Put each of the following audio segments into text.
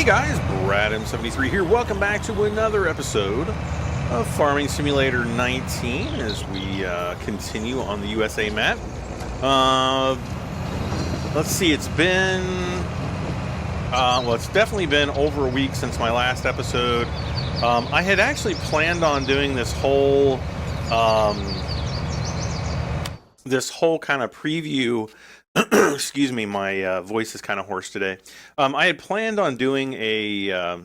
Hey guys, Brad M73 here. Welcome back to another episode of Farming Simulator 19 as we continue on the USA map. Let's see, it's been, well, it's definitely been over a week since my last episode. I had actually planned on doing this whole kind of preview. Excuse me, my voice is kind of hoarse today. I had planned on doing a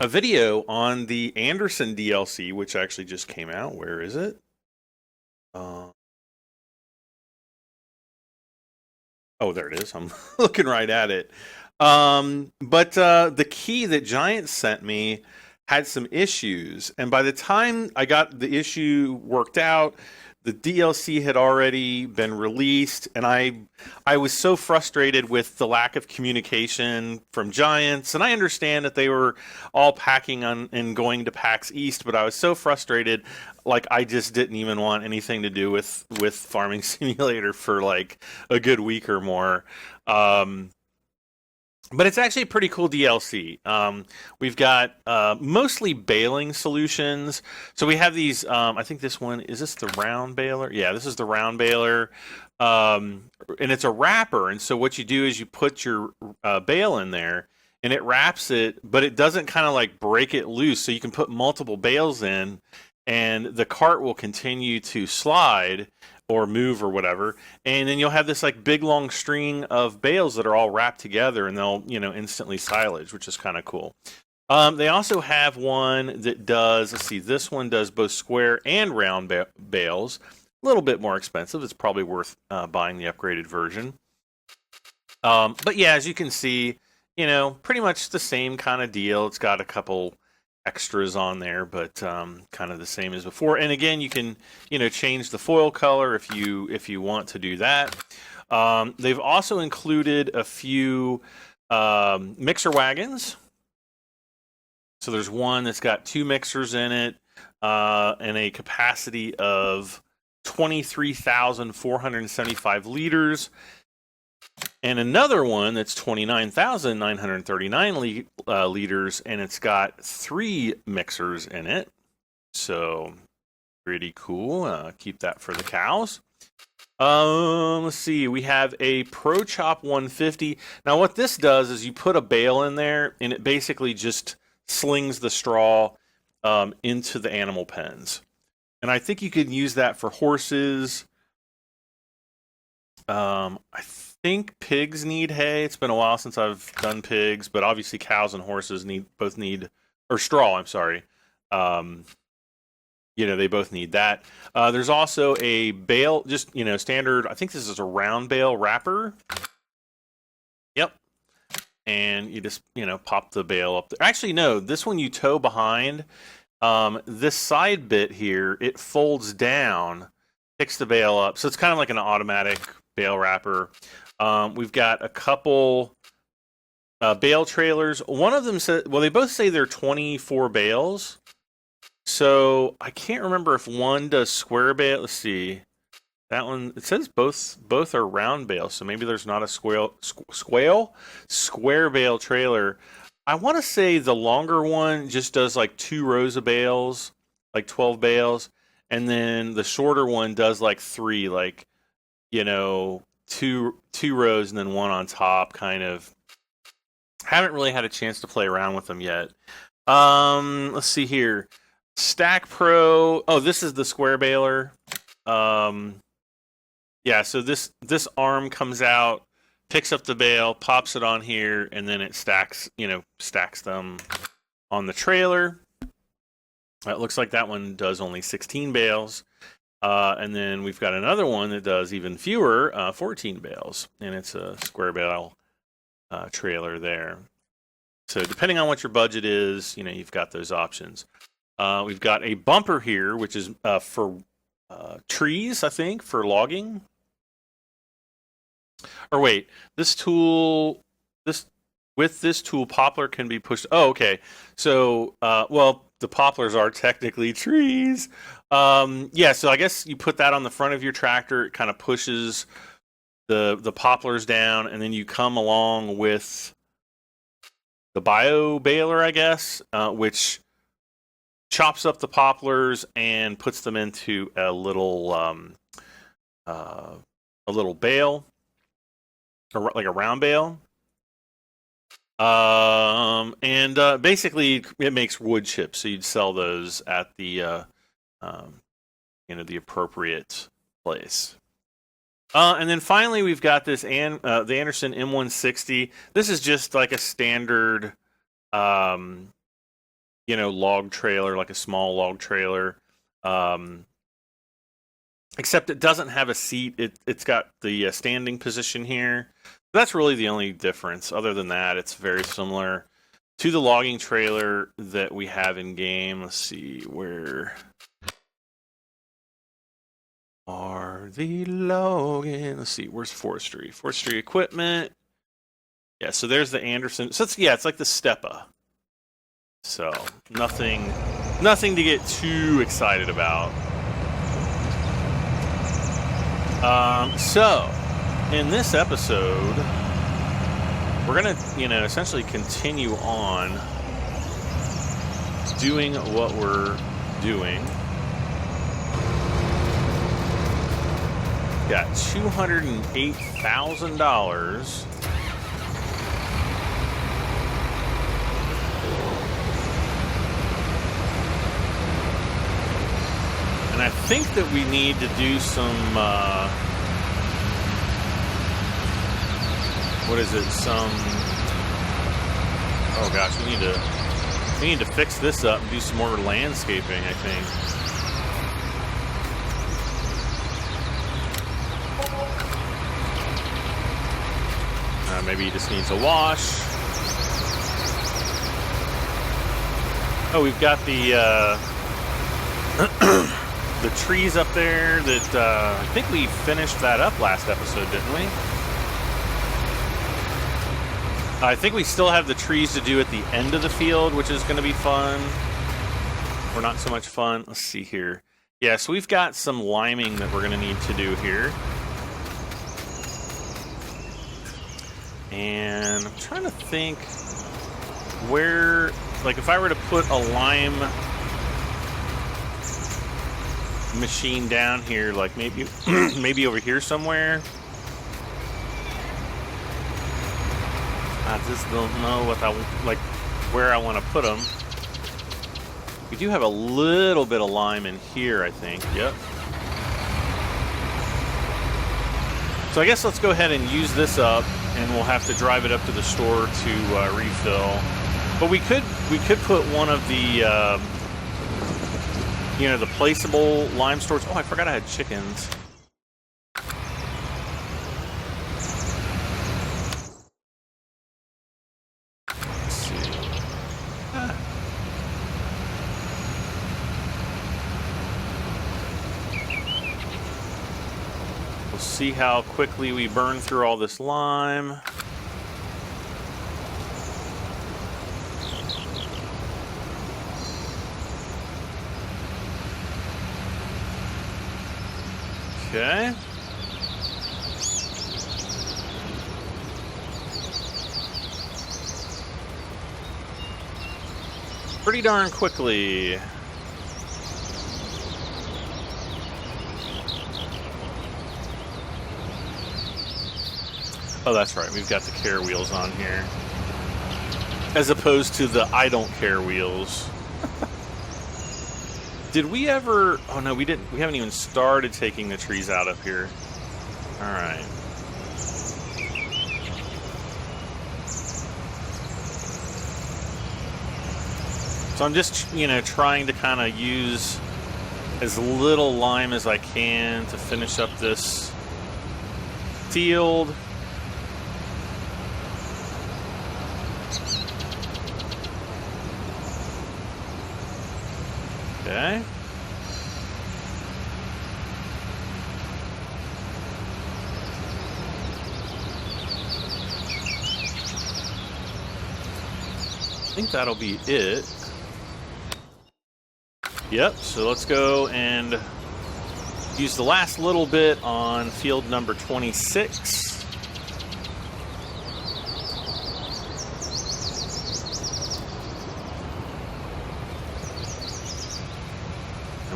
video on the Anderson DLC, which actually just came out. Where is it? Oh, there it is. I'm looking right at it. But the key that Giant sent me had some issues, and by the time I got the issue worked out, the DLC had already been released, and I was so frustrated with the lack of communication from Giants, and I understand that they were all packing on and going to PAX East, but I was so frustrated, like I just didn't even want anything to do with Farming Simulator for like a good week or more. But it's actually a pretty cool DLC. We've got mostly baling solutions. So we have these, I think this one, is this the round baler? Yeah, this is the round baler. And it's a wrapper. And so what you do is you put your bale in there and it wraps it, but it doesn't kind of like break it loose. So you can put multiple bales in and the cart will continue to slide or move or whatever, and then you'll have this like big long string of bales that are all wrapped together, and they'll instantly silage, which is kind of cool. They also have one that does, let's see, this one does both square and round bales. A little bit more expensive. It's probably worth buying the upgraded version. But yeah, as you can see, pretty much the same kind of deal. It's got a couple extras on there, but kind of the same as before. And again, you can change the foil color if you want to do that. They've also included a few mixer wagons. So there's one that's got 2 mixers in it and a capacity of 23,475 liters. And another one that's 29,939 liters, and it's got 3 mixers in it. So pretty cool. Keep that for the cows. Let's see. We have a Pro Chop 150. Now what this does is you put a bale in there, and it basically just slings the straw into the animal pens. And I think you could use that for horses. I think pigs need hay. It's been a while since I've done pigs, but obviously cows and horses both need straw. I'm sorry. They both need that. There's also a bale, just standard. I think this is a round bale wrapper. Yep. And you just pop the bale up there. Actually, no. This one you tow behind. This side bit here, it folds down, picks the bale up. So it's kind of like an automatic bale wrapper. We've got a couple Bale Trailers. One of them said, well, they both say they're 24 bales. So I can't remember if one does square bale. Let's see. That one, it says both are round bales. So maybe there's not a square bale trailer. I want to say the longer one just does like 2 rows of bales, like 12 bales. And then the shorter one does like 3, like, two rows and then one on top, kind of. Haven't really had a chance to play around with them yet. Let's see here. Stack Pro. Oh, this is the square baler. Yeah, so this arm comes out, picks up the bale, pops it on here, and then it stacks them on the trailer. It looks like that one does only 16 bales. And then we've got another one that does even fewer, 14 bales, and it's a square bale trailer there. So depending on what your budget is, you've got those options. We've got a bumper here, which is for trees, I think, for logging. Or wait, this tool, with this tool, poplar can be pushed. Oh, okay. So, well, the poplars are technically trees. Yeah, so I guess you put that on the front of your tractor. It kind of pushes the poplars down, and then you come along with bio baler, I guess, which chops up the poplars and puts them into a little bale, or like a round bale. Basically it makes wood chips, so you'd sell those at the the appropriate place. And then finally we've got this the Anderson M160. This is just like a standard log trailer, like a small log trailer. Except it doesn't have a seat. It's got the standing position here. That's really the only difference. Other than that, it's very similar to the logging trailer that we have in game. Let's see, where are the logging? Let's see, where's forestry? Forestry equipment. Yeah, so there's the Anderson. So it's like the Steppa. So nothing to get too excited about. So in this episode, we're gonna, essentially continue on doing what we're doing. Got $208,000. And I think that we need to do some, oh gosh, we need to fix this up and do some more landscaping, I think. Maybe he just needs a wash. Oh, we've got the the trees up there that I think we finished that up last episode, didn't we? I think we still have the trees to do at the end of the field, which is going to be fun. Or not so much fun. Let's see here. Yeah, so we've got some liming that we're going to need to do here. And I'm trying to think where, like if I were to put a lime machine down here, like maybe maybe over here somewhere. I just don't know where I want to put them. We do have a little bit of lime in here, I think. Yep. So I guess let's go ahead and use this up, and we'll have to drive it up to the store to refill. But we could put one of the the placeable lime stores. Oh, I forgot I had chickens. Let's see. We'll see how quickly we burn through all this lime. Okay. Pretty darn quickly. Oh, that's right. We've got the care wheels on here. As opposed to the I don't care wheels. Did we ever... Oh, no, we didn't. We haven't even started taking the trees out up here. All right. So I'm just, trying to kind of use as little lime as I can to finish up this field. Okay. I think that'll be it. Yep, so let's go and use the last little bit on field number 26.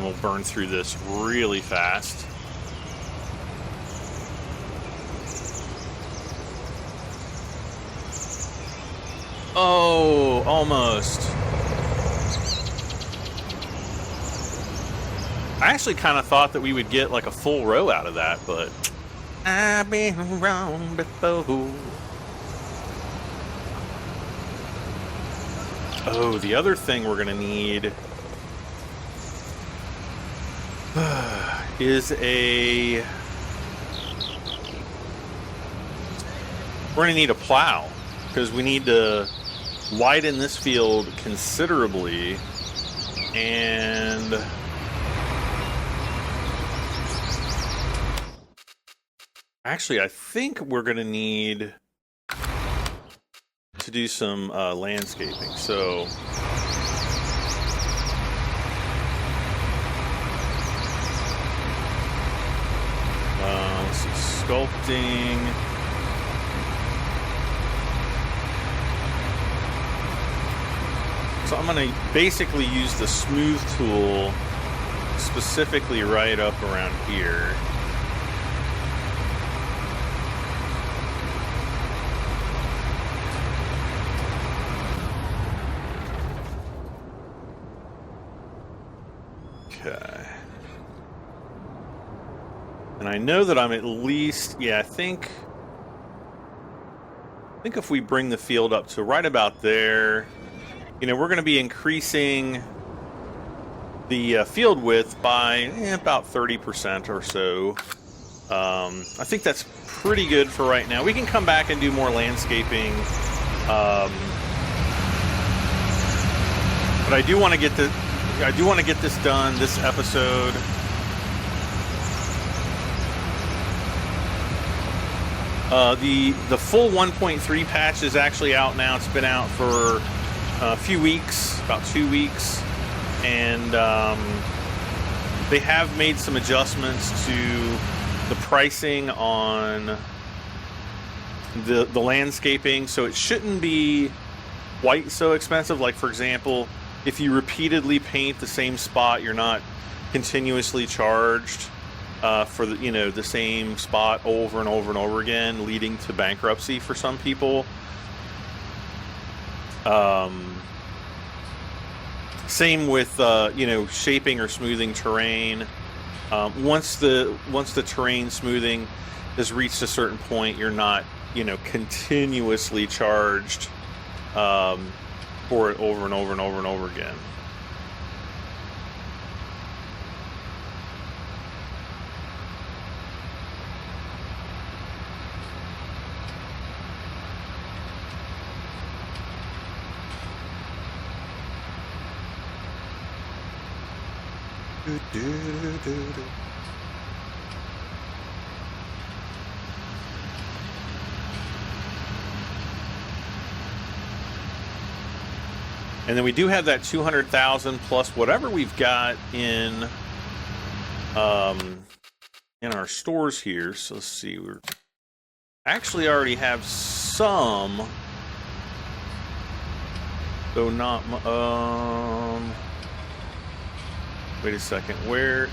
and we'll burn through this really fast. Oh, almost. I actually kind of thought that we would get like a full row out of that, but I've been wrong before. Oh, the other thing we're gonna need is we're gonna need a plow, because we need to widen this field considerably, and actually I think we're gonna need to do some landscaping. So let's see, sculpting. So I'm going to basically use the smooth tool specifically right up around here. Okay. And I know that I'm at least, yeah, I think if we bring the field up to right about there, you know, we're going to be increasing the field width by about 30% or so. I think that's pretty good for right now. We can come back and do more landscaping. But I do want to get this done this episode. The full 1.3 patch is actually out now. It's been out for a few weeks, about 2 weeks, and they have made some adjustments to the pricing on the landscaping, so it shouldn't be quite so expensive. Like, for example, if you repeatedly paint the same spot, you're not continuously charged for the same spot over and over and over again, leading to bankruptcy for some people. Same with shaping or smoothing terrain. Once the terrain smoothing has reached a certain point, you're not continuously charged for it over and over and over and over again. And then we do have that 200,000 plus whatever we've got in our stores here. So let's see, we actually already have some, though not. Wait a second. Where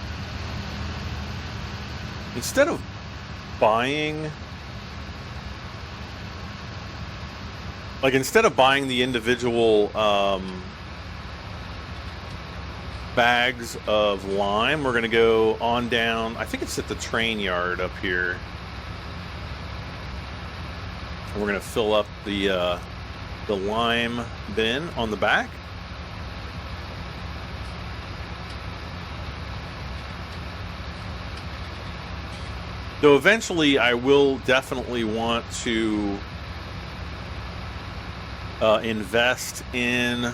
instead of buying the individual bags of lime, we're going to go on down. I think it's at the train yard up here. And we're going to fill up the lime bin on the back. Though eventually I will definitely want to invest in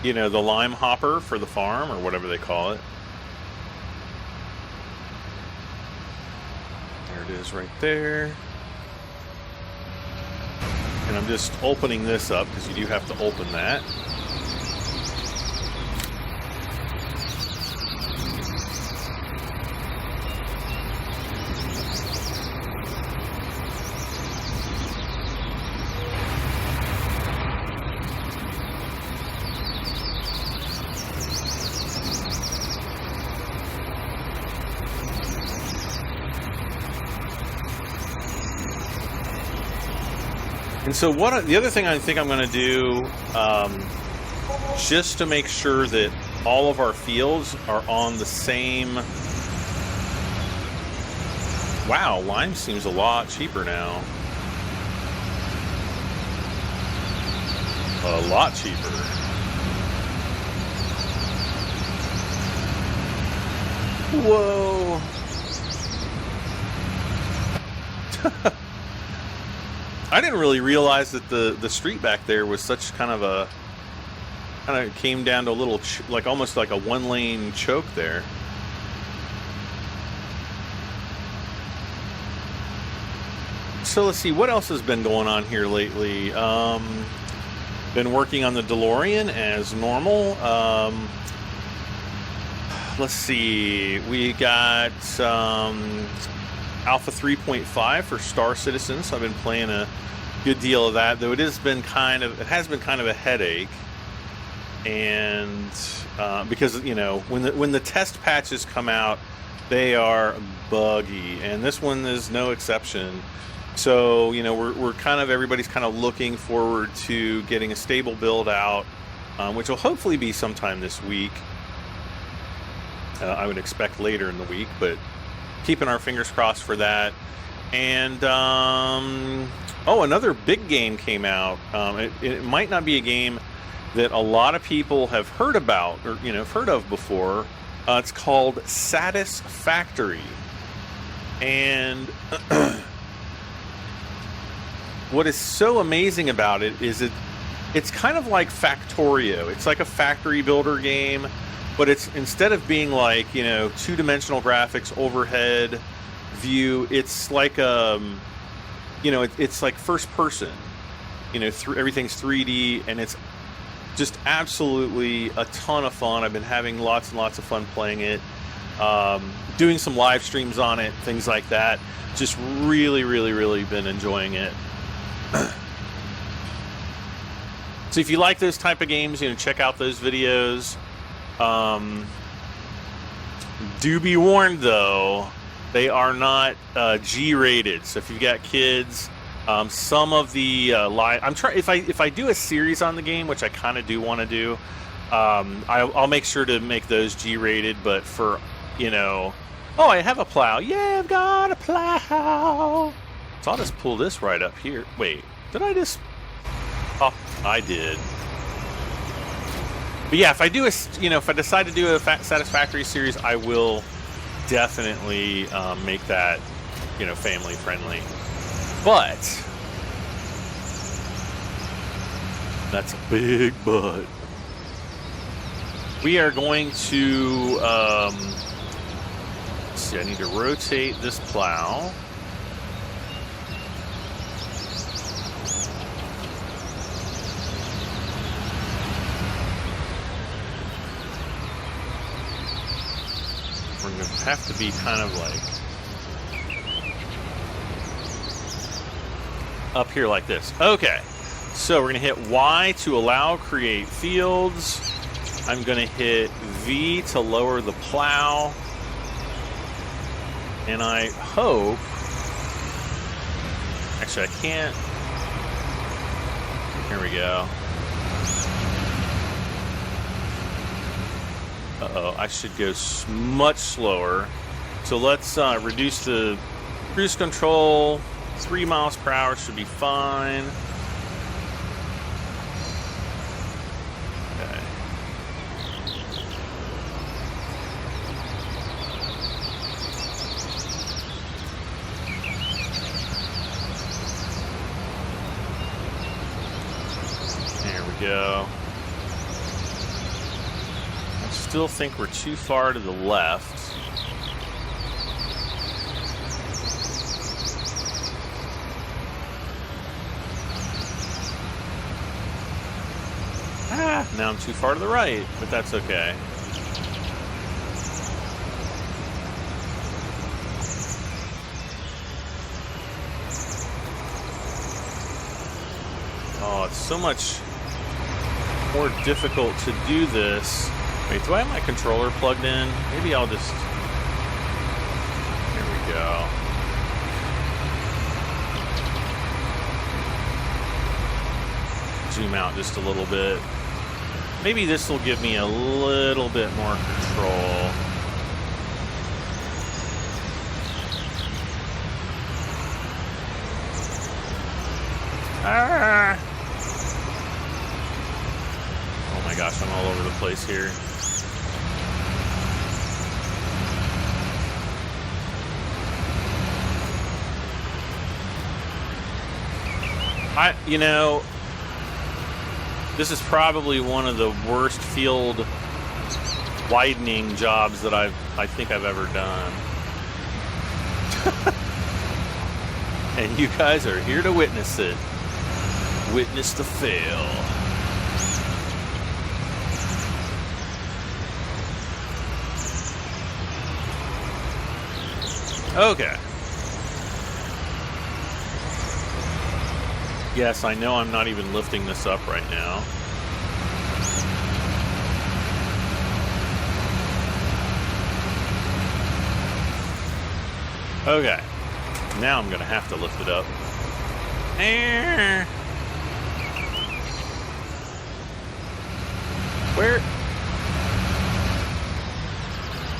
the lime hopper for the farm, or whatever they call it. There it is right there. And I'm just opening this up because you do have to open that. And so the other thing I think I'm going to do, just to make sure that all of our fields are on the same... Wow, lime seems a lot cheaper now. A lot cheaper. Whoa. I didn't really realize that the street back there was such kind of came down to a little, like almost like a one-lane choke there. So let's see, what else has been going on here lately? Been working on the DeLorean as normal. Let's see, we got Alpha 3.5 for Star Citizen, so I've been playing a good deal of that, though it has been kind of a headache. And because, you know, when the test patches come out, they are buggy, and this one is no exception. So, you know, everybody's kind of looking forward to getting a stable build out, which will hopefully be sometime this week. I would expect later in the week, but keeping our fingers crossed for that. And another big game came out. It might not be a game that a lot of people have heard about or heard of before. It's called Satisfactory, and what is so amazing about it is it's kind of like Factorio. It's like a factory builder game, but it's, instead of being like, two-dimensional graphics, overhead view, it's like it's like first person. Everything's 3D, and it's just absolutely a ton of fun. I've been having lots and lots of fun playing it, doing some live streams on it, things like that. Just really, really, really been enjoying it. So if you like those type of games, check out those videos. Do be warned, though, they are not G-rated. So if you've got kids, some of the if I do a series on the game, which I kind of do want to do, I'll make sure to make those G-rated. But for oh, I have a plow. Yeah, I've got a plow. So I'll just pull this right up here. Wait, did I just? Oh, I did. But yeah, if I do if I decide to do a Satisfactory series, I will definitely make that family friendly. But that's a big but. We are going to let's see, I need to rotate this plow. We're going to have to be kind of like up here like this. Okay, so we're going to hit Y to allow create fields. I'm going to hit V to lower the plow. And I hope... Actually, I can't... Here we go. Uh-oh, I should go much slower. So let's reduce the cruise control. 3 miles per hour should be fine. Okay. There we go. I still think we're too far to the left. Now I'm too far to the right, but that's okay. Oh, it's so much more difficult to do this. Wait, do I have my controller plugged in? Maybe I'll just... There we go. zoom out just a little bit. Maybe this will give me a little bit more control. Ah! Oh my gosh, I'm all over the place here. You know, this is probably one of the worst field widening jobs that I think I've ever done. And you guys are here to witness it. Witness the fail. Okay. Yes, I know I'm not even lifting this up right now. Okay. Now I'm going to have to lift it up. Where?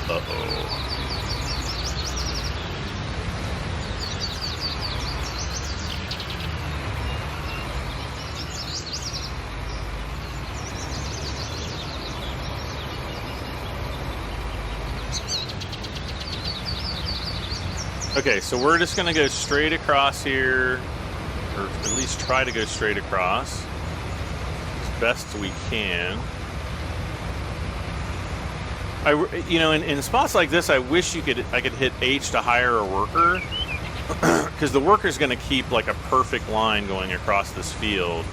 Uh-oh. Okay, so we're just going to go straight across here, or at least try to go straight across as best we can. You know, in spots like this, I wish I could hit H to hire a worker, because the worker's going to keep like a perfect line going across this field.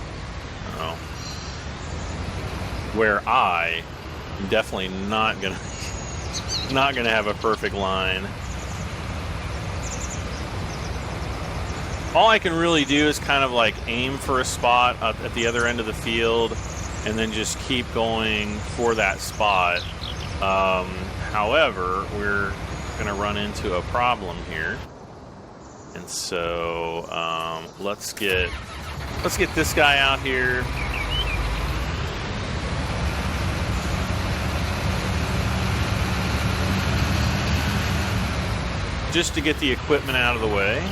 Where I am definitely not going to have a perfect line. All I can really do is kind of like aim for a spot at the other end of the field and then just keep going for that spot. However, we're going to run into a problem here. And so let's get this guy out here. Just to get the equipment out of the way.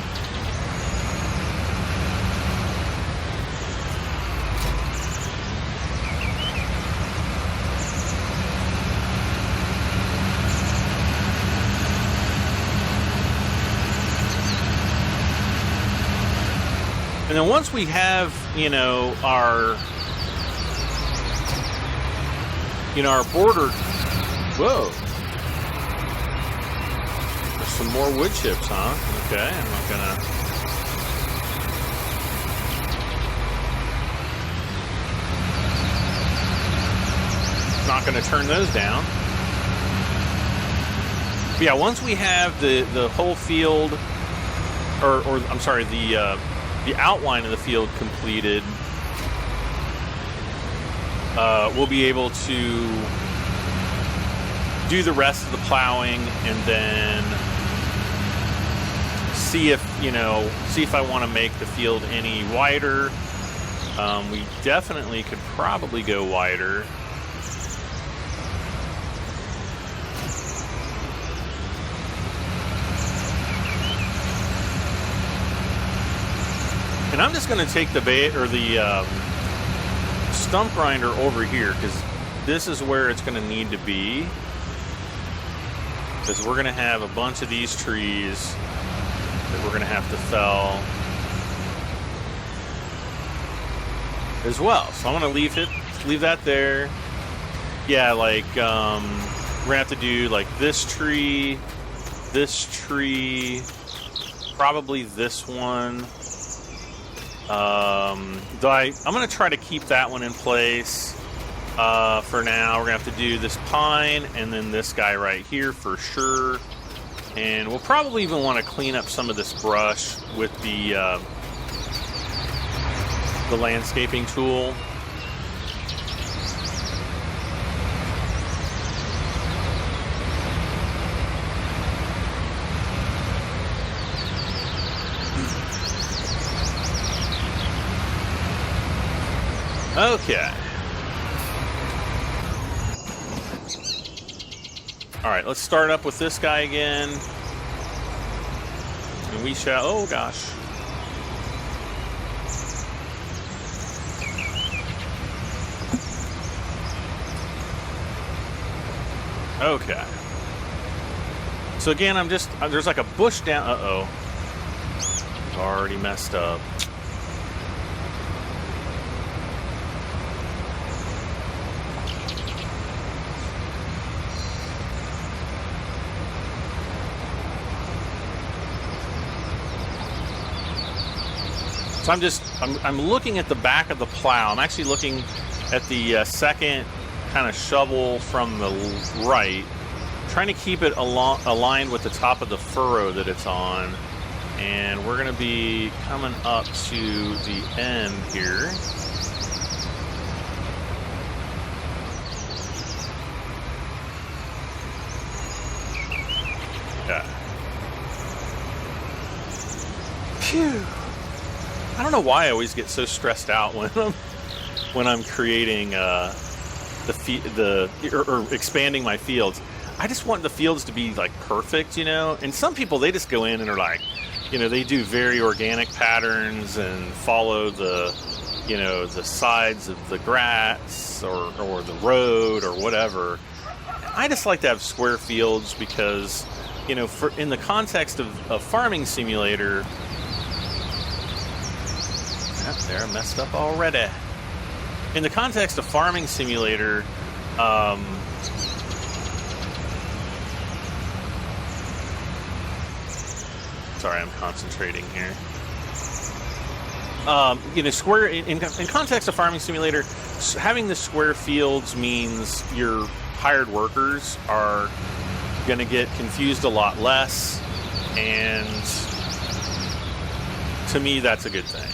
And then once we have, you know, our border, whoa, there's some more wood chips, huh? Okay, I'm not gonna turn those down. But yeah, once we have the whole field, or I'm sorry, the outline of the field completed, we'll be able to do the rest of the plowing and then see if I want to make the field any wider. We definitely could probably go wider. And I'm just going to take the stump grinder over here, because this is where it's going to need to be. Because we're going to have a bunch of these trees that we're going to have to fell as well. So I'm going to leave that there. Yeah, like we're going to have to do like this tree, probably this one. I'm going to try to keep that one in place for now. We're going to have to do this pine and then this guy right here for sure. And we'll probably even want to clean up some of this brush with the landscaping tool. Okay. All right, let's start up with this guy again. And we shall, oh gosh. Okay. So again, I'm just, there's like a bush down, uh-oh. I've already messed up. So I'm looking at the back of the plow. I'm actually looking at the second kind of shovel from the right, trying to keep it aligned with the top of the furrow that it's on. And we're going to be coming up to the end here. Yeah. Phew. I don't know why I always get so stressed out when I'm creating or expanding my fields. I just want the fields to be like perfect, you know. And some people, they just go in and are like, you know, they do very organic patterns and follow the, you know, the sides of the grass or the road or whatever. I just like to have square fields because, you know, in the context of a farming simulator. There, I messed up already. In the context of farming simulator, sorry, I'm concentrating here. You know, square in context of farming simulator, having the square fields means your hired workers are going to get confused a lot less, and to me, that's a good thing.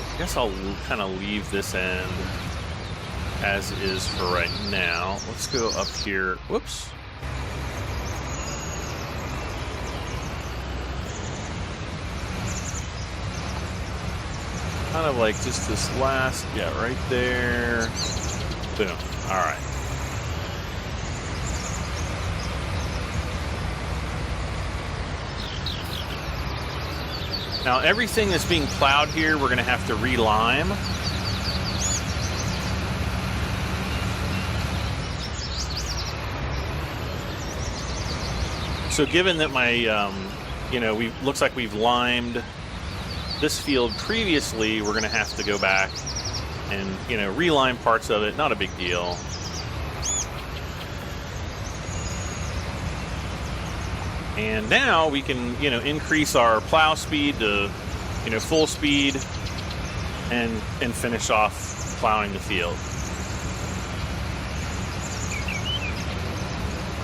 I guess I'll kind of leave this end as is for right now. Let's go up here. Whoops. Kind of like just this last, yeah, right there. Boom. All right. Now everything that's being plowed here, we're going to have to re-lime. So given that my, you know, looks like we've limed this field previously, we're going to have to go back and, you know, re-lime parts of it. Not a big deal. And now we can, you know, increase our plow speed to, you know, full speed and finish off plowing the field.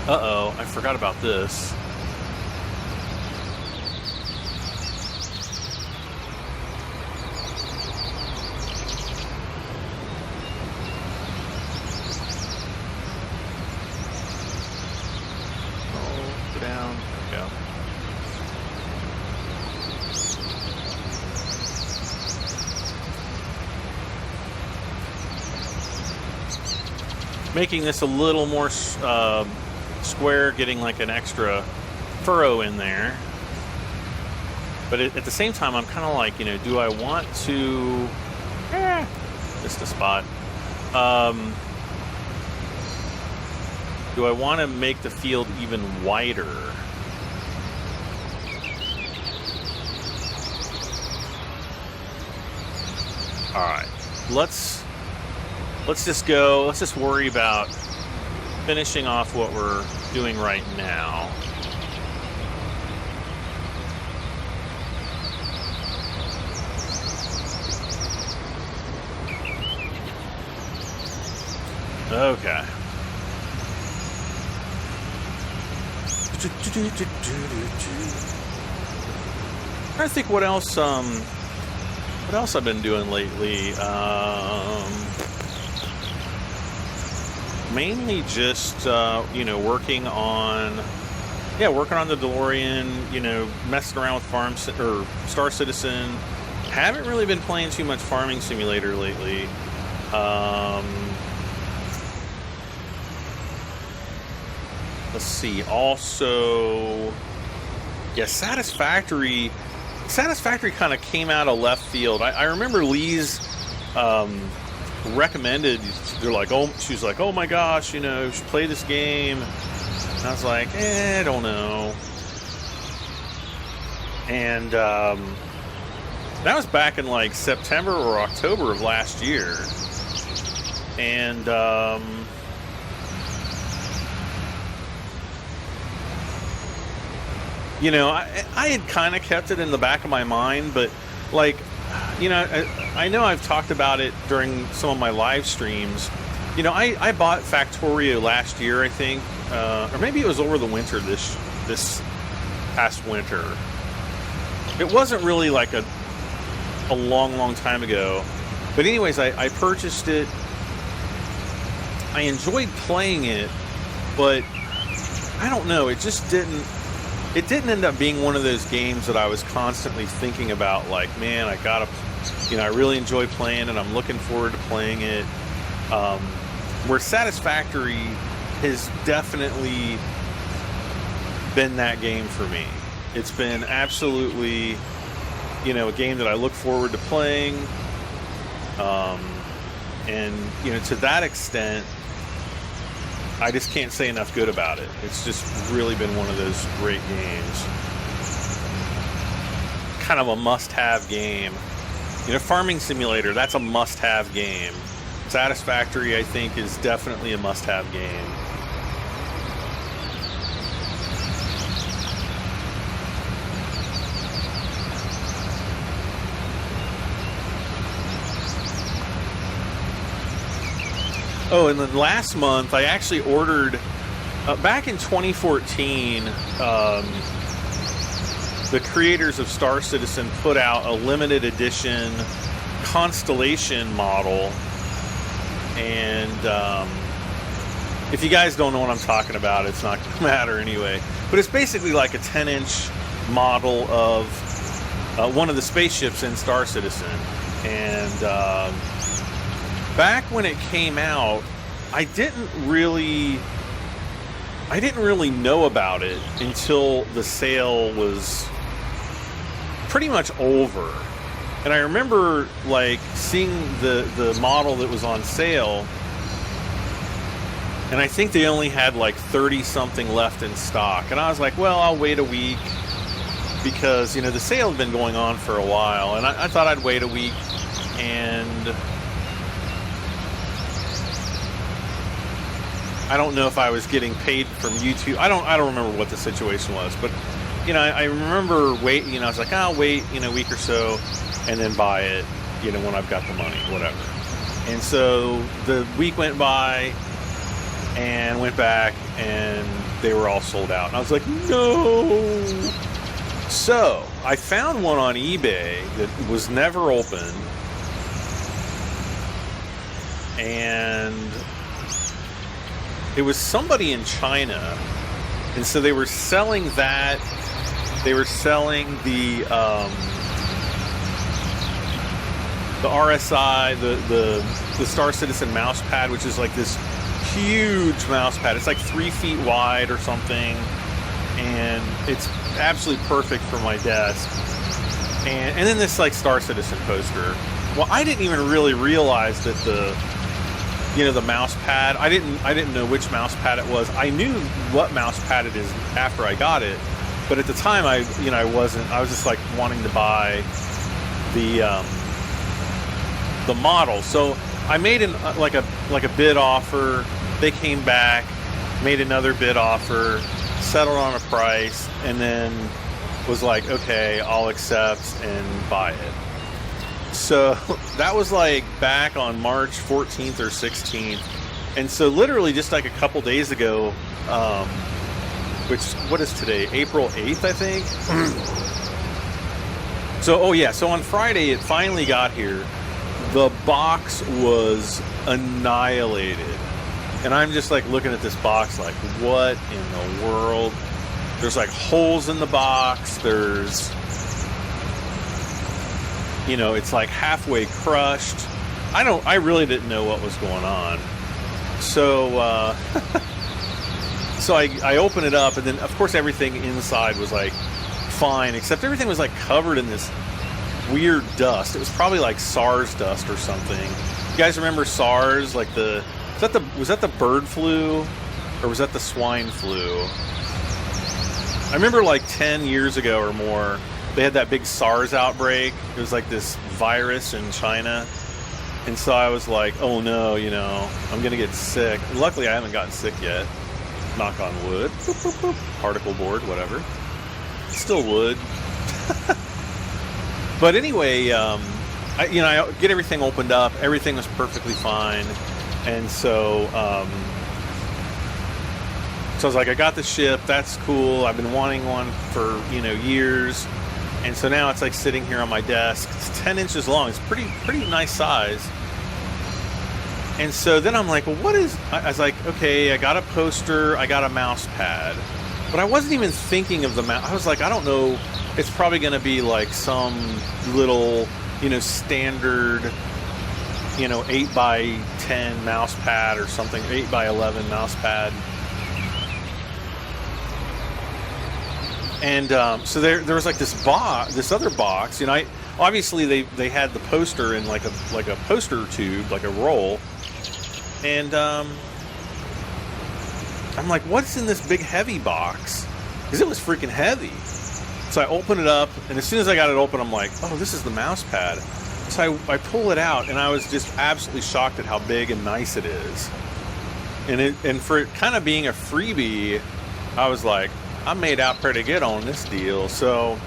Uh-oh, I forgot about this. Making this a little more square, getting like an extra furrow in there. But at the same time, I'm kind of like, you know, do I want to... missed a spot. Do I want to make the field even wider? All right, let's just go. Let's just worry about finishing off what we're doing right now. Okay. I think what else I've been doing lately. Mainly just, you know, working on yeah, working on the DeLorean, you know, messing around with Star Citizen. Haven't really been playing too much Farming Simulator lately. Let's see. Also, yeah, Satisfactory kind of came out of left field. I remember Lee's recommended. They're like, oh, she was like, oh my gosh, you know, you should play this game. And I was like, I don't know. And that was back in like September or October of last year. And you know, I had kind of kept it in the back of my mind, but like, you know, I know I've talked about it during some of my live streams. You know, I bought Factorio last year, I think, or maybe it was over the winter, this past winter. It wasn't really like a long time ago. But anyways, I purchased it. I enjoyed playing it, but I don't know, it didn't end up being one of those games that I was constantly thinking about, like, man, I really enjoy playing it, I'm looking forward to playing it. Where Satisfactory has definitely been that game for me. It's been absolutely, you know, a game that I look forward to playing. And, you know, to that extent, I just can't say enough good about it. It's just really been one of those great games. Kind of a must-have game. You know, Farming Simulator, that's a must-have game. Satisfactory, I think, is definitely a must-have game. Oh, and then last month, I actually ordered, back in 2014, the creators of Star Citizen put out a limited edition Constellation model. And if you guys don't know what I'm talking about, it's not going to matter anyway. But it's basically like a 10-inch model of one of the spaceships in Star Citizen. And back when it came out, I didn't really know about it until the sale was pretty much over. And I remember like seeing the model that was on sale, and I think they only had like 30 something left in stock. And I was like, well, I'll wait a week, because, you know, the sale had been going on for a while, and I thought I'd wait a week. And I don't know if I was getting paid from YouTube. I don't remember what the situation was, but, you know, I remember waiting. You know, I was like, I'll wait, you know, a week or so, and then buy it, you know, when I've got the money, whatever. And so the week went by, and went back, and they were all sold out. And I was like, no. So I found one on eBay that was never opened, and it was somebody in China, and so they were selling that. They were selling the RSI, the Star Citizen mouse pad, which is like this huge mouse pad. It's like 3 feet wide or something, and it's absolutely perfect for my desk. And then this like Star Citizen poster. Well, I didn't even really realize that the mouse pad, I didn't know which mouse pad it was. I knew what mouse pad it is after I got it, but at the time I was just like wanting to buy the model. So I made like a bid offer. They came back, made another bid offer, settled on a price, and then was like, okay, I'll accept and buy it. So that was like back on March 14th or 16th. And so literally just like a couple days ago, what is today? April 8th, I think. So on Friday, it finally got here. The box was annihilated. And I'm just like looking at this box like, what in the world? There's like holes in the box. There's, you know, it's like halfway crushed. I really didn't know what was going on. So, so I open it up, and then of course everything inside was like fine, except everything was like covered in this weird dust. It was probably like SARS dust or something. You guys remember SARS? Like was that the bird flu, or was that the swine flu? I remember like 10 years ago or more, they had that big SARS outbreak. It was like this virus in China. And so I was like, oh no, you know, I'm going to get sick. And luckily I haven't gotten sick yet. Knock on wood. Boop, boop, boop. Particle board, whatever. Still wood. But anyway, I get everything opened up. Everything was perfectly fine. And so, so I was like, I got the ship. That's cool. I've been wanting one for, you know, years. And so now it's like sitting here on my desk. It's 10 inches long. It's pretty nice size. And so then I'm like, well, what is... I was like, okay, I got a poster. I got a mouse pad. But I wasn't even thinking of the mouse. I was like, I don't know. It's probably going to be like some little, you know, standard, you know, 8x10 mouse pad or something. 8x11 mouse pad. And so there was like this other box, you know. Obviously they had the poster in like a poster tube, like a roll, and I'm like, what's in this big heavy box? Because it was freaking heavy. So I open it up, and as soon as I got it open, I'm like, oh, this is the mouse pad. So I pull it out, and I was just absolutely shocked at how big and nice it is. And for it kind of being a freebie, I was like, I made out pretty good on this deal. So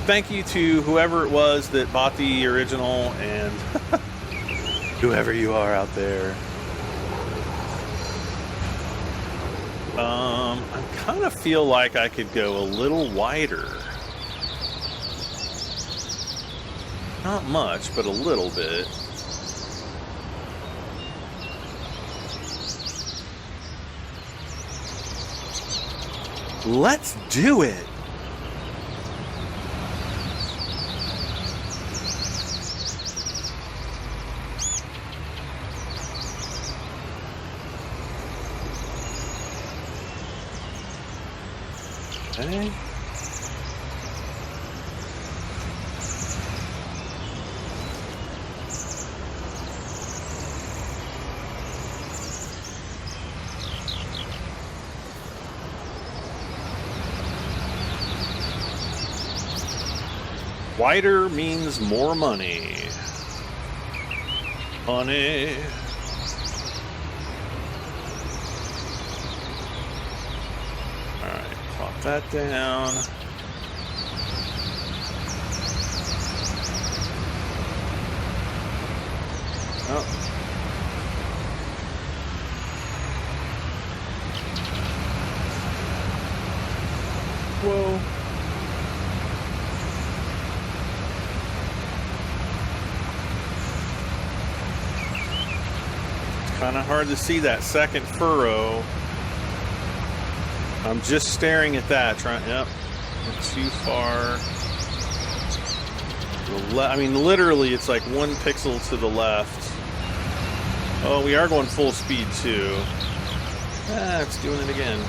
thank you to whoever it was that bought the original, and whoever you are out there. I kind of feel like I could go a little wider. Not much, but a little bit. Let's do it. Okay. Wider means more money. Money. Alright, pop that down. Oh. Whoa. Kind of hard to see that second furrow. I'm just staring at that. Yep. Too far. I mean, literally, it's like 1 pixel to the left. Oh, we are going full speed too. Ah, it's doing it again.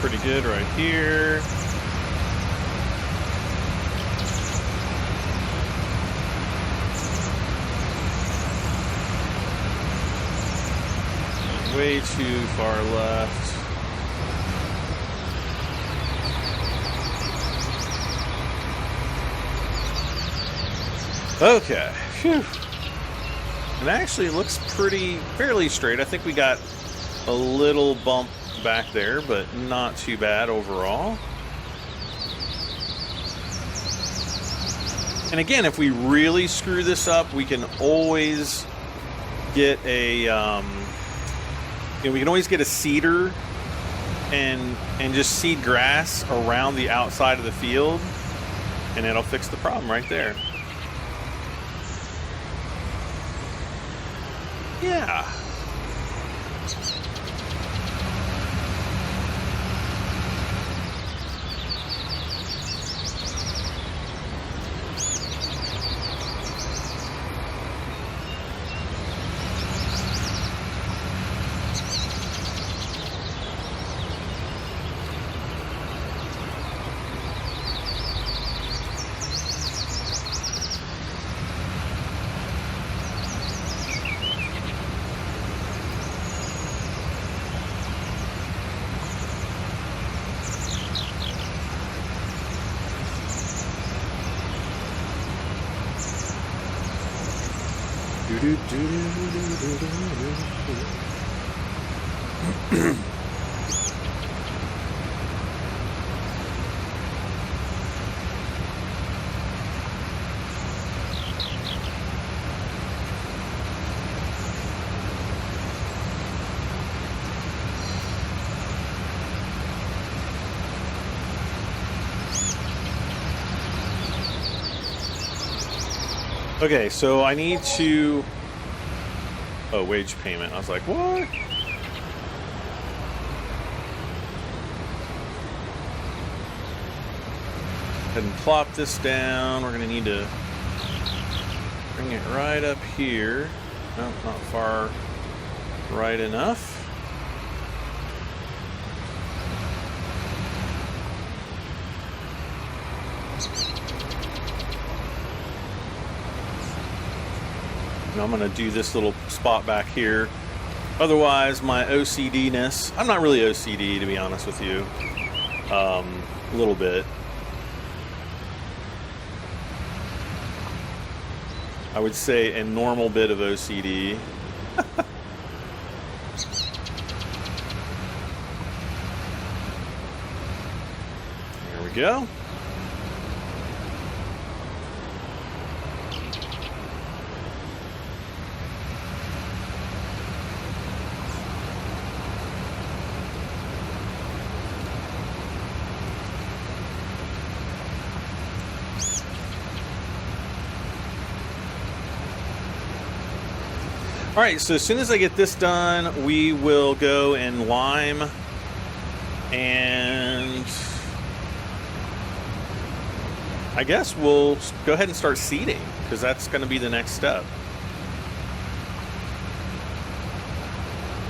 Pretty good right here. Way too far left. Okay. Phew. And actually it looks fairly straight. I think we got a little bump back there, but not too bad overall. And again, if we really screw this up, we can always get a we can always get a seeder and just seed grass around the outside of the field, and it'll fix the problem right there. Yeah. Okay, so I need to... Oh, wage payment. I was like, what? Go ahead and plop this down. We're going to need to bring it right up here. Nope, not far right enough. I'm going to do this little spot back here. Otherwise, my OCD-ness... I'm not really OCD, to be honest with you. A little bit. I would say a normal bit of OCD. There we go. All right, so as soon as I get this done, we will go and lime, and I guess we'll go ahead and start seeding, because that's going to be the next step.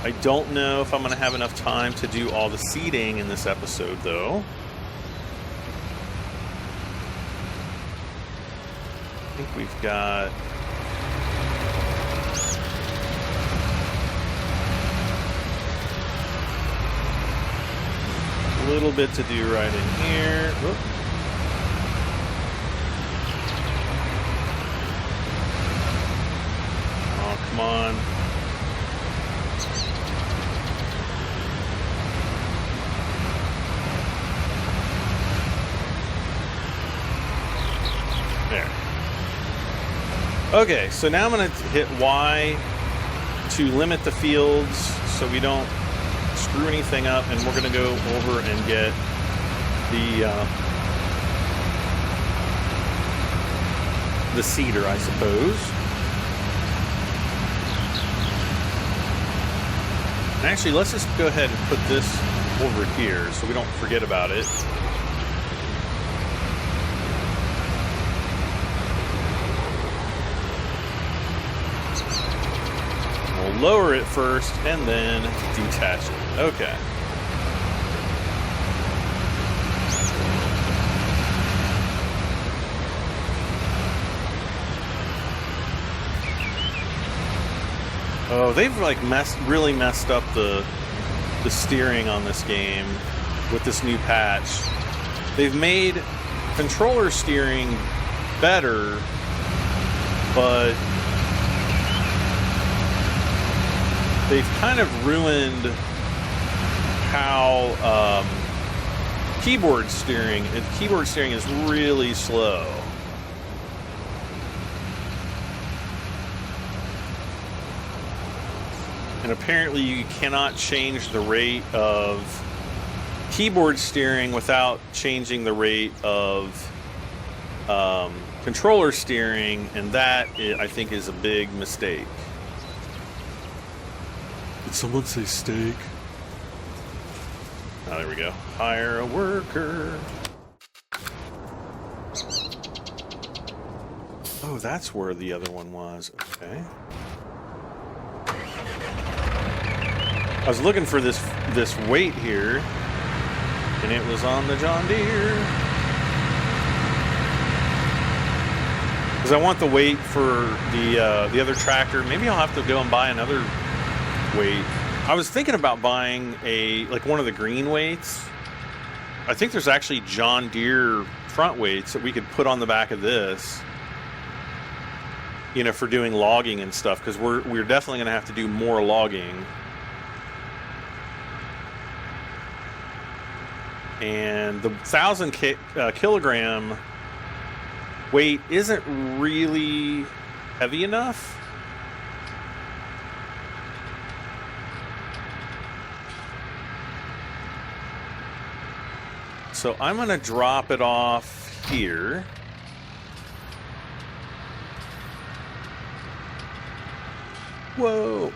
I don't know if I'm going to have enough time to do all the seeding in this episode, though. I think we've got... a little bit to do right in here. Whoop. Oh, come on. There. Okay, so now I'm going to hit Y to limit the fields so we don't screw anything up, and we're going to go over and get the seeder, I suppose. And actually, let's just go ahead and put this over here so we don't forget about it. We'll lower it first and then detach it. Okay. Oh, they've like really messed up the steering on this game with this new patch. They've made controller steering better, but they've kind of ruined how keyboard steering is really slow. And apparently you cannot change the rate of keyboard steering without changing the rate of controller steering, and that, I think, is a big mistake. Did someone say steak? Oh, there we go. Hire a worker. Oh, that's where the other one was. Okay. I was looking for this weight here, and it was on the John Deere. Because I want the weight for the other tractor. Maybe I'll have to go and buy another weight. I was thinking about buying one of the green weights. I think there's actually John Deere front weights that we could put on the back of this, you know, for doing logging and stuff, because we're definitely going to have to do more logging. And the 1,000 kilogram weight isn't really heavy enough. So I'm going to drop it off here. Whoa.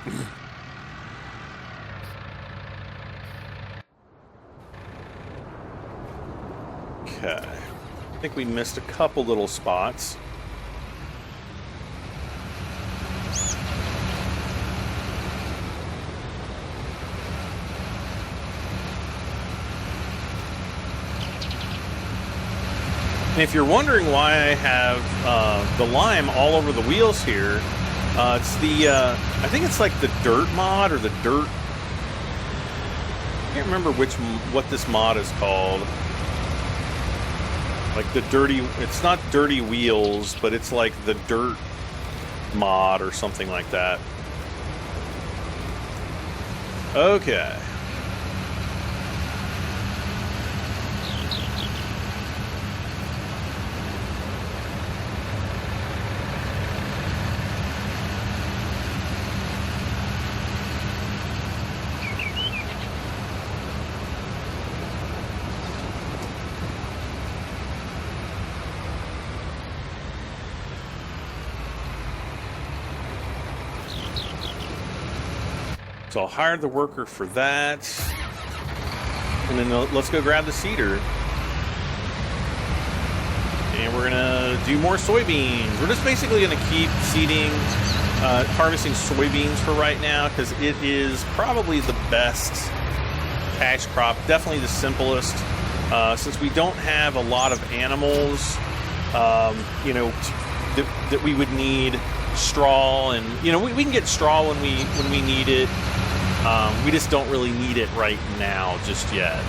Okay. I think we missed a couple little spots. And if you're wondering why I have the lime all over the wheels here, it's the, I think it's like the dirt mod or the dirt. I can't remember what this mod is called. Like the dirty, it's not dirty wheels, but it's like the dirt mod or something like that. Okay. So I'll hire the worker for that. And then let's go grab the seeder. And we're gonna do more soybeans. We're just basically gonna keep seeding, harvesting soybeans for right now, because it is probably the best cash crop, definitely the simplest. Since we don't have a lot of animals, you know, that we would need straw, and you know, we can get straw when we need it. We just don't really need it right now, just yet.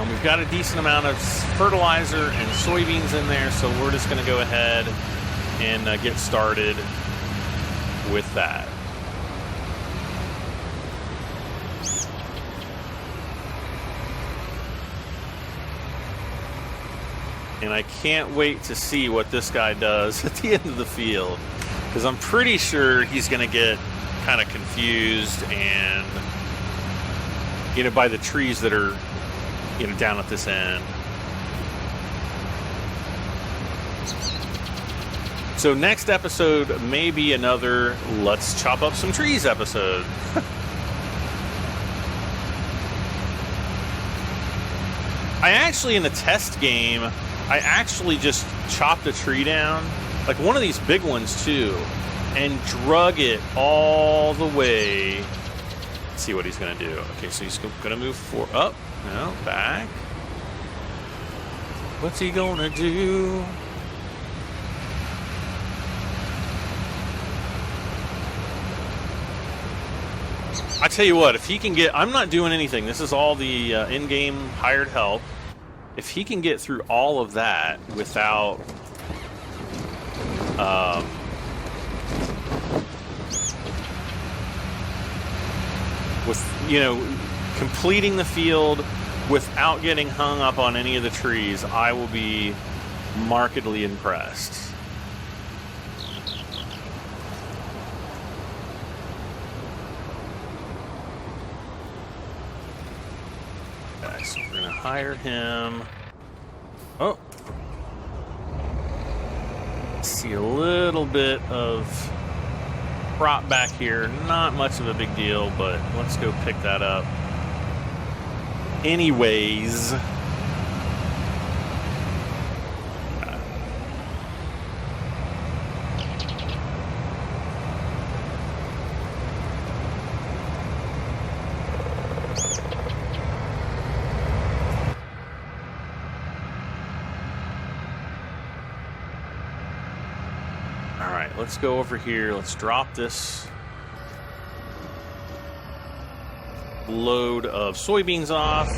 We've got a decent amount of fertilizer and soybeans in there, so we're just going to go ahead and get started with that. And I can't wait to see what this guy does at the end of the field, because I'm pretty sure he's going to get kind of confused and, you know, by the trees that are, you know, down at this end. So next episode may be another let's chop up some trees episode. I actually, in a test game, I actually just chopped a tree down, like one of these big ones too, and drug it all the way. Let's see what he's gonna do. Okay, so he's gonna move up, no, back. What's he gonna do? I tell you what, if he can get, I'm not doing anything. This is all the in-game hired help. If he can get through all of that without with, you know, completing the field without getting hung up on any of the trees, I will be markedly impressed. so we're going to hire him. Oh. See a little bit of prop back here. Not much of a big deal, but let's go pick that up. Anyways. Let's go over here. Let's drop this load of soybeans off.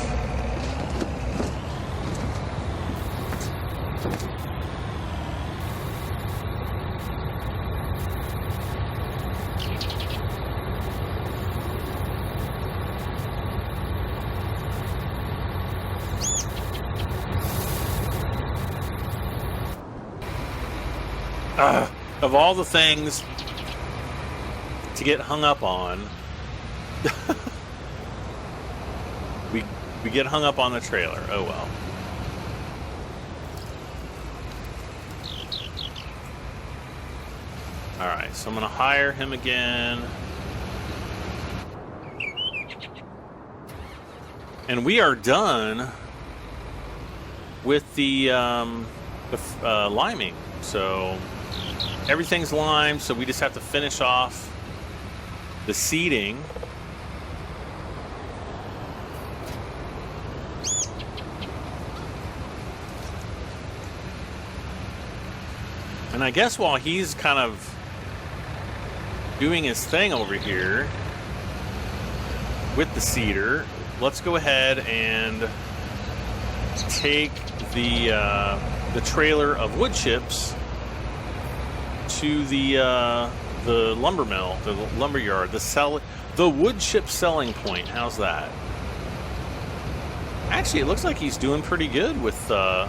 Of all the things to get hung up on, we get hung up on the trailer. Oh well. All right, so I'm gonna hire him again, and we are done with the liming. So. Everything's limed, so we just have to finish off the seeding. And I guess while he's kind of doing his thing over here with the seeder, let's go ahead and take the trailer of wood chips to the lumber mill, the lumber yard, the wood chip selling point. How's that? Actually, it looks like he's doing pretty good with there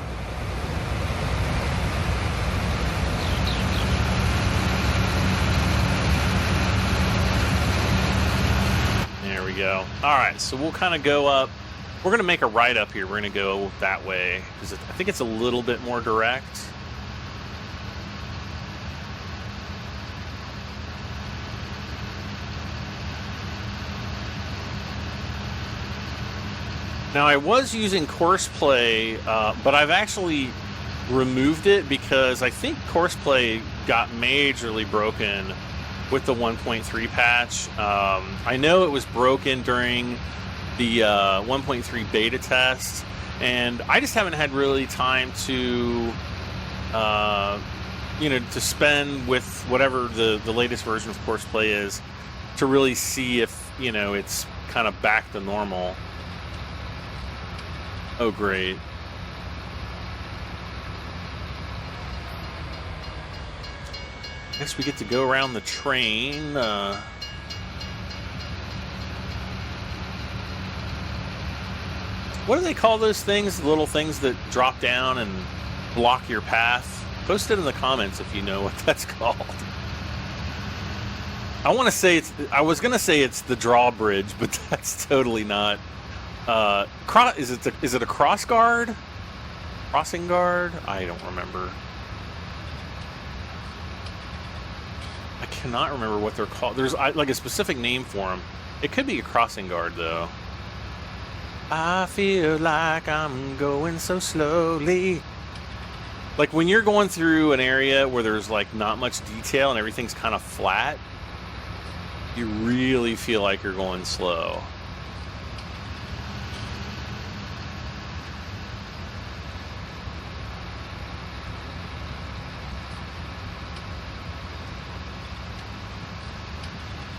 we go. All right, so we'll kind of go up. We're going to make a right up here. We're going to go that way because I think it's a little bit more direct. Now, I was using Courseplay, but I've actually removed it because I think Courseplay got majorly broken with the 1.3 patch. I know it was broken during the 1.3 beta test, and I just haven't had really time to, to spend with whatever the latest version of Courseplay is to really see if, it's kind of back to normal. Oh, great. I guess we get to go around the train. What do they call those things? The little things that drop down and block your path? Post it in the comments if you know what that's called. I was going to say it's the drawbridge, but that's totally not. Is it a cross guard? Crossing guard? I don't remember. I cannot remember what they're called. There's like a specific name for them. It could be a crossing guard though. I feel like I'm going so slowly. Like when you're going through an area where there's like not much detail and everything's kind of flat, you really feel like you're going slow.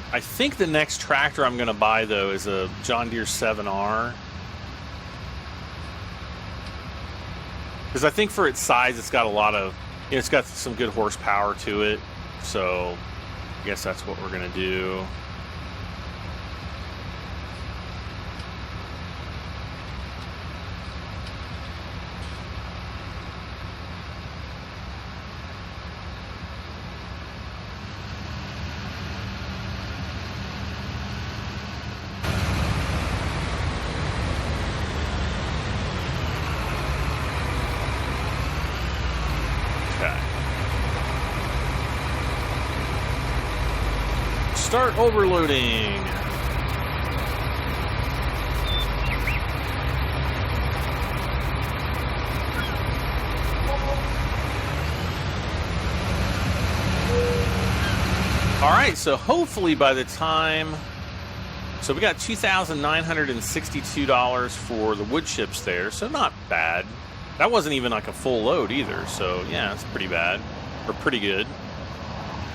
I think the next tractor I'm going to buy, though, is a John Deere 7R. Because I think for its size, it's got a lot of, it's got some good horsepower to it. So I guess that's what we're going to do. start overloading. All right, so hopefully by the time... So we got $2,962 for the wood chips there, so not bad. That wasn't even like a full load either, so yeah, it's pretty bad. Or pretty good.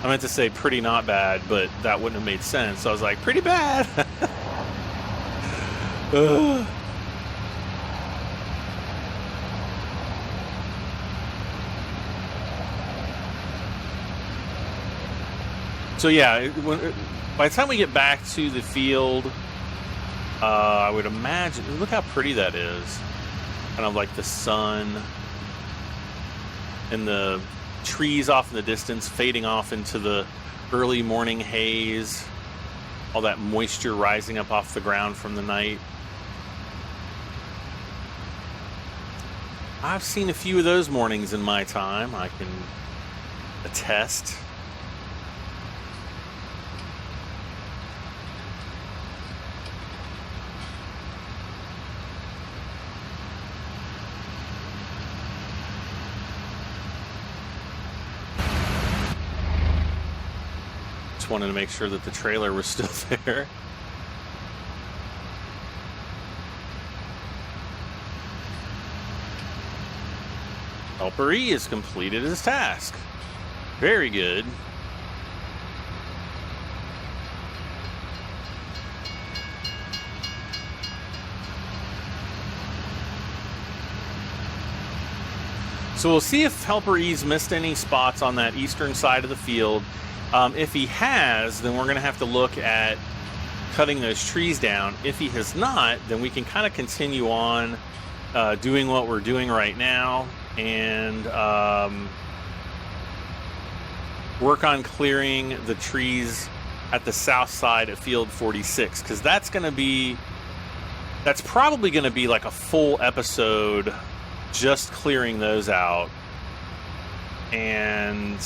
I meant to say pretty not bad, but that wouldn't have made sense. So I was like, pretty bad. So yeah, by the time we get back to the field, I would imagine, look how pretty that is. Kind of like the sun and the trees off in the distance fading off into the early morning haze. All that moisture rising up off the ground from the night. I've seen a few of those mornings in my time, I can attest. Wanted to make sure that the trailer was still there. Helper E has completed his task. Very good. So we'll see if Helper E's missed any spots on that eastern side of the field. If he has, then we're going to have to look at cutting those trees down. If he has not, then we can kind of continue on doing what we're doing right now and work on clearing the trees at the south side of field 46, because that's probably going to be like a full episode just clearing those out. And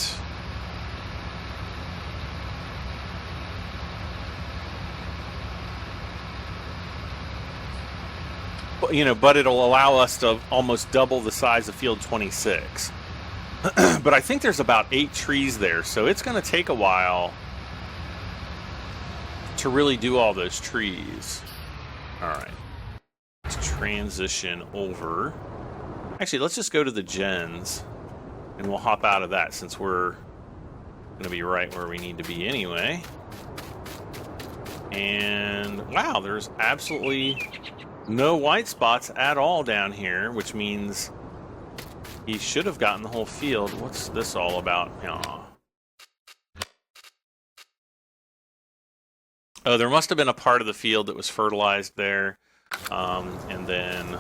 you know, but it'll allow us to almost double the size of field 26. But I think there's about 8 trees there, so it's going to take a while to really do all those trees. All right, let's transition over. Actually, let's just go to the gens, and we'll hop out of that since we're going to be right where we need to be anyway. And wow, there's absolutely no white spots at all down here, which means he should have gotten the whole field. What's this all about? Oh, there must have been a part of the field that was fertilized there. And then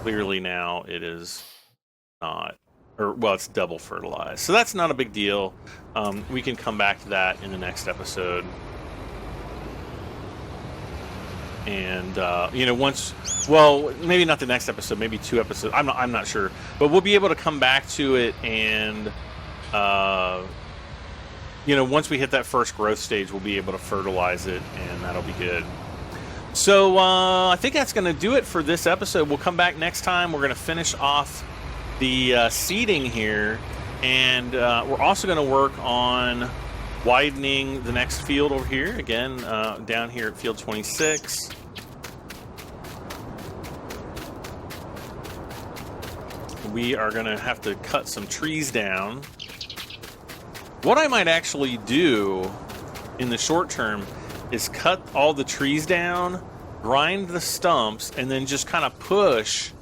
clearly now it is not. Or, well, it's double fertilized. So that's not a big deal. We can come back to that in the next episode. And you know, once, well, maybe not the next episode, maybe 2 episodes. I'm not sure, but we'll be able to come back to it, and you know, once we hit that first growth stage, we'll be able to fertilize it, and that'll be good. So I think that's going to do it for this episode. We'll come back next time. We're going to finish off the seeding here, and we're also going to work on widening the next field over here, again, down here at field 26. We are going to have to cut some trees down. What I might actually do in the short term is cut all the trees down, grind the stumps, and then just kind of push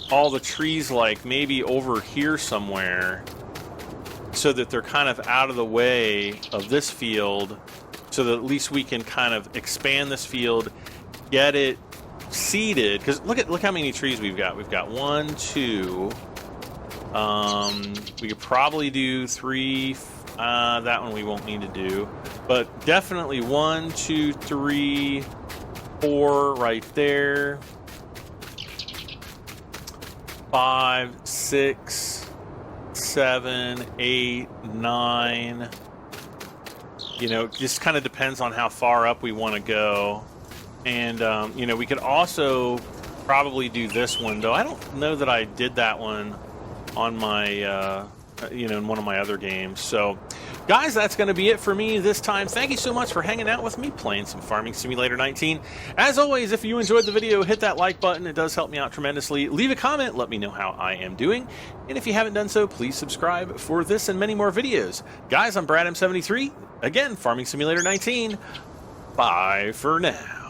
all the trees like maybe over here somewhere, so that they're kind of out of the way of this field, so that at least we can kind of expand this field, get it seeded. Because look how many trees we've got. We've got 1, 2. We could probably do 3. That one we won't need to do, but definitely 1, 2, 3, 4 right there. 5, 6, 7, 8, 9, You know, just kind of depends on how far up we want to go. And, you know, we could also probably do this one, though. I don't know that I did that one on my, you know, in one of my other games. So, guys, that's going to be it for me this time. Thank you so much for hanging out with me, playing some Farming Simulator 19. As always, if you enjoyed the video, hit that like button. It does help me out tremendously. Leave a comment. Let me know how I am doing. And if you haven't done so, please subscribe for this and many more videos. Guys, I'm Brad M73. Again, Farming Simulator 19. Bye for now.